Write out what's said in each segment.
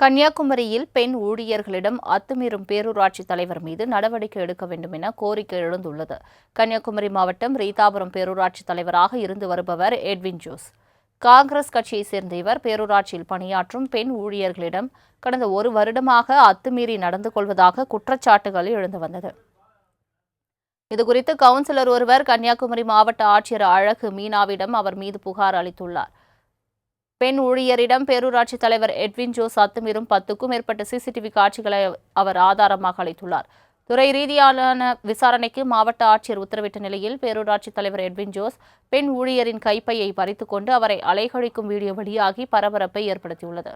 கன்னியாகுமரியில் பெண் ஊழியர்களிடம் அத்துமீறும் பேரூராட்சி தலைவர் மீது நடவடிக்கை எடுக்க வேண்டும் என கோரிக்கை எழுந்துள்ளது. கன்னியாகுமரி மாவட்டம் ரீதாபுரம் பேரூராட்சி தலைவராக இருந்து வருபவர் எட்வின் ஜோஸ். காங்கிரஸ் கட்சியைச் சேர்ந்த இவர் பேரூராட்சியில் பணியாற்றும் பெண் ஊழியர்களிடம் கடந்த ஒரு வருடமாக அத்துமீறி நடந்து கொள்வதாக குற்றச்சாட்டுகள் எழுந்து வந்தது. இதுகுறித்து கவுன்சிலர் ஒருவர் கன்னியாகுமரி மாவட்ட ஆட்சியர் அழகு மீனாவிடம் அவர் மீது புகார் அளித்துள்ளார். பெண் ஊழியரிடம் பேரூராட்சி தலைவர் எட்வின் ஜோஸ் அத்துமீறும் 10க்கும் மேற்பட்ட சிசிடிவி காட்சிகளை அவர் ஆதாரமாக அளித்துள்ளார். துறை ரீதியான விசாரணைக்கு மாவட்ட ஆட்சியர் உத்தரவிட்ட நிலையில் பேரூராட்சி தலைவர் எட்வின் ஜோஸ் பெண் ஊழியரின் கைப்பையை பறித்துக் கொண்டு அவரை அலைகழிக்கும் வீடியோ வெளியாகி பரபரப்பை ஏற்படுத்தியுள்ளது.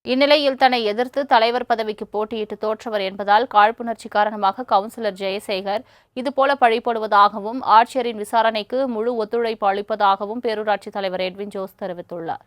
இந்நிலையில் தன்னை எதிர்த்து தலைவர் பதவிக்கு போட்டியிட்டு தோற்றவர் என்பதால் காழ்ப்புணர்ச்சி காரணமாக கவுன்சிலர் ஜெயசேகர் இதுபோல பழிபடுவதாகவும் ஆட்சியரின் விசாரணைக்கு முழு ஒத்துழைப்பு அளிப்பதாகவும் பேரூராட்சி தலைவர் எட்வின் ஜோஸ் தெரிவித்துள்ளார்.